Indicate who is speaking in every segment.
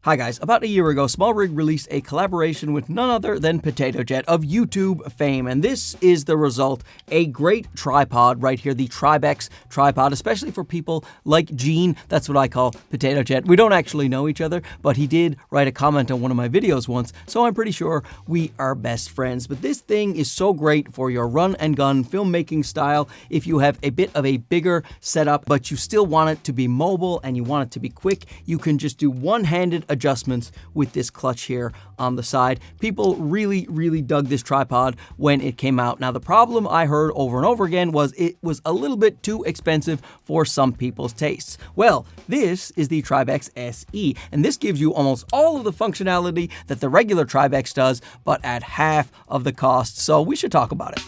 Speaker 1: Hi guys, about a year ago, SmallRig released a collaboration with none other than Potato Jet of YouTube fame, and this is the result. A great tripod right here, the Tribex tripod, especially for people like Gene. That's what I call Potato Jet. We don't actually know each other, but he did write a comment on one of my videos once, so I'm pretty sure we are best friends. But this thing is so great for your run and gun filmmaking style. If you have a bit of a bigger setup, but you still want it to be mobile and you want it to be quick, you can just do one-handed adjustments with this clutch here on the side. People really dug this tripod when it came out. Now, the problem I heard over and over again was it was a little bit too expensive for some people's tastes. Well, this is the Tribex SE, and this gives you almost all of the functionality that the regular Tribex does, but at half of the cost. So we should talk about it.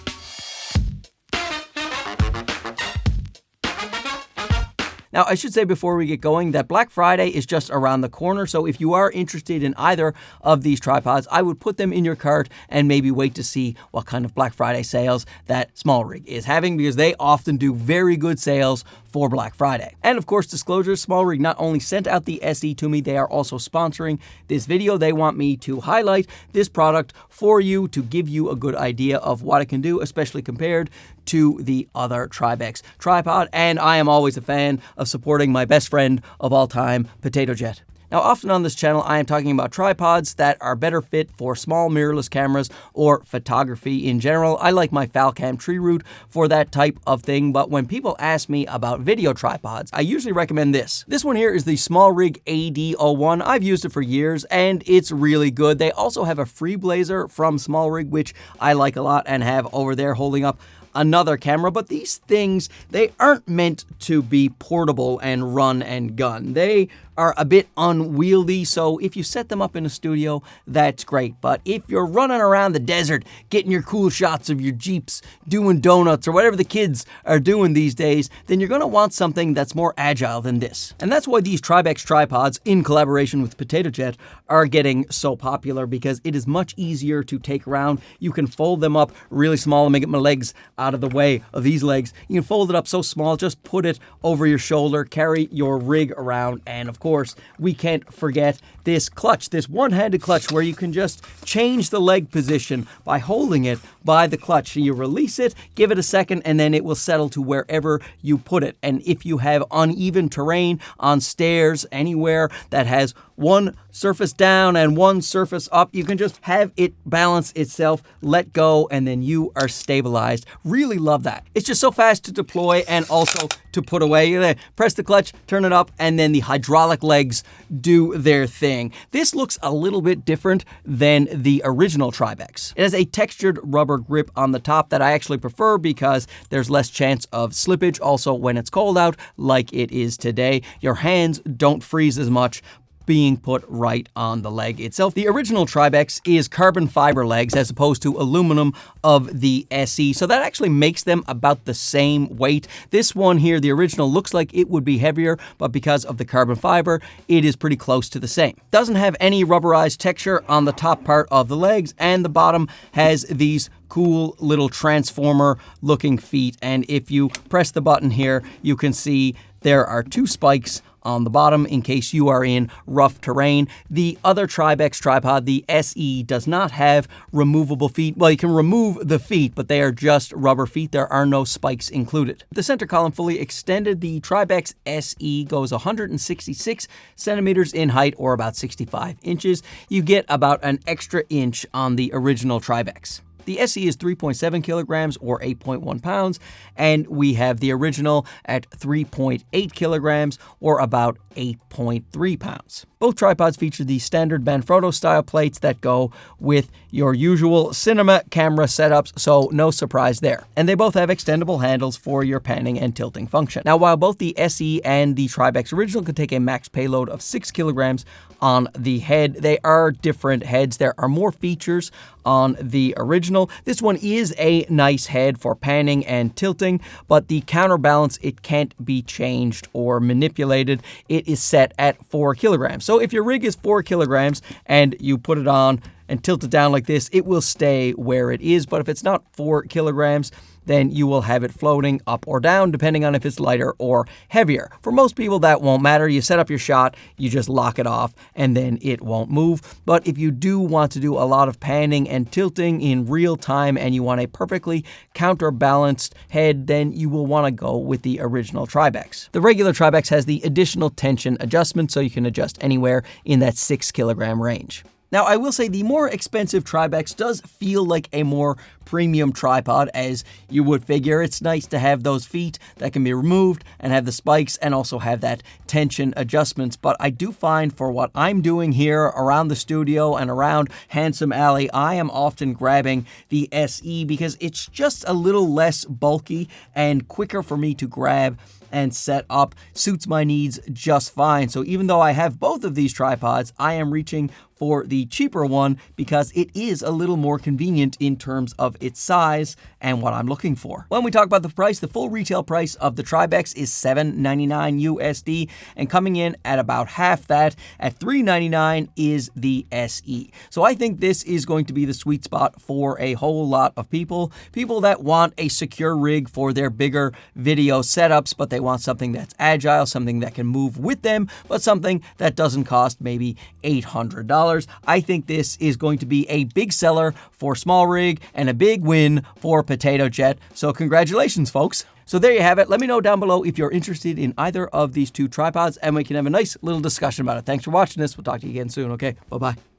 Speaker 1: Now, I should say before we get going that Black Friday is just around the corner, so if you are interested in either of these tripods, I would put them in your cart and maybe wait to see what kind of Black Friday sales that SmallRig is having, because they often do very good sales for Black Friday. And of course, disclosure, SmallRig not only sent out the SE to me, they are also sponsoring this video. They want me to highlight this product for you to give you a good idea of what it can do, especially compared to the other Tribex tripod. And I am always a fan of supporting my best friend of all time, Potato Jet. Now, often on this channel, I am talking about tripods that are better fit for small mirrorless cameras or photography in general. I like my Falcam tree root for that type of thing, but when people ask me about video tripods, I usually recommend this. This one here is the SmallRig AD01. I've used it for years, and it's really good. They also have a free blazer from SmallRig, which I like a lot and have over there holding up another camera, but these things, they aren't meant to be portable and run and gun. They are a bit unwieldy, so if you set them up in a studio, that's great. But if you're running around the desert, getting your cool shots of your Jeeps, doing donuts, or whatever the kids are doing these days, then you're gonna want something that's more agile than this. And that's why these Tribex tripods, in collaboration with Potato Jet, are getting so popular, because it is much easier to take around. You can fold them up really small. Let me get my legs out of the way of these legs. You can fold it up so small, just put it over your shoulder, carry your rig around, and of course, we can't forget this clutch, this one-handed clutch where you can just change the leg position by holding it by the clutch. You release it, give it a second, and then it will settle to wherever you put it. And if you have uneven terrain on stairs, anywhere that has one surface down and one surface up, you can just have it balance itself, let go, and then you are stabilized. Really love that. It's just so fast to deploy and also to put away. You press the clutch, turn it up, and then the hydraulic legs do their thing. This looks a little bit different than the original Tribex. It has a textured rubber grip on the top that I actually prefer because there's less chance of slippage. Also, when it's cold out, like it is today, your hands don't freeze as much being put right on the leg itself. The original Tribex is carbon fiber legs as opposed to aluminum of the SE, so that actually makes them about the same weight. This one here, the original, looks like it would be heavier, but because of the carbon fiber, it is pretty close to the same. Doesn't have any rubberized texture on the top part of the legs, and the bottom has these cool little transformer looking feet. And if you press the button here, you can see there are two spikes on the bottom in case you are in rough terrain. The other Tribex tripod, the SE, does not have removable feet. Well, you can remove the feet, but they are just rubber feet. There are no spikes included. The center column fully extended. The Tribex SE goes 166 centimeters in height, or about 65 inches. You get about an extra inch on the original Tribex. The SE is 3.7 kilograms or 8.1 pounds, and we have the original at 3.8 kilograms or about 8.3 pounds. Both tripods feature the standard Manfrotto style plates that go with your usual cinema camera setups, so no surprise there. And they both have extendable handles for your panning and tilting function. Now, while both the SE and the Tribex original can take a max payload of 6 kilograms on the head, they are different heads. There are more features on the original. This one is a nice head for panning and tilting, but the counterbalance, it can't be changed or manipulated. It is set at 4 kilograms. So if your rig is 4 kilograms and you put it on and tilt it down like this, it will stay where it is. But if it's not 4 kilograms, then you will have it floating up or down depending on if it's lighter or heavier. For most people, that won't matter. You set up your shot, you just lock it off, and then it won't move. But if you do want to do a lot of panning and tilting in real time and you want a perfectly counterbalanced head, then you will want to go with the original Tribex. The regular Tribex has the additional tension adjustment, so you can adjust anywhere in that 6 kilogram range. Now, I will say the more expensive Tribex does feel like a more premium tripod, as you would figure. It's nice to have those feet that can be removed and have the spikes and also have that tension adjustments. But I do find for what I'm doing here around the studio and around Handsome Alley, I am often grabbing the SE because it's just a little less bulky and quicker for me to grab and set up. Suits my needs just fine. So even though I have both of these tripods, I am reaching for the cheaper one because it is a little more convenient in terms of its size and what I'm looking for. When we talk about the price, the full retail price of the Tribex is $7.99 USD, and coming in at about half that at $3.99 is the SE. So I think this is going to be the sweet spot for a whole lot of people that want a secure rig for their bigger video setups, but they want something that's agile, something that can move with them, but something that doesn't cost maybe $800. I think this is going to be a big seller for SmallRig and a big win for Potato Jet. So congratulations, folks. So there you have it. Let me know down below if you're interested in either of these two tripods, and we can have a nice little discussion about it. Thanks for watching this. We'll talk to you again soon, okay? Bye-bye.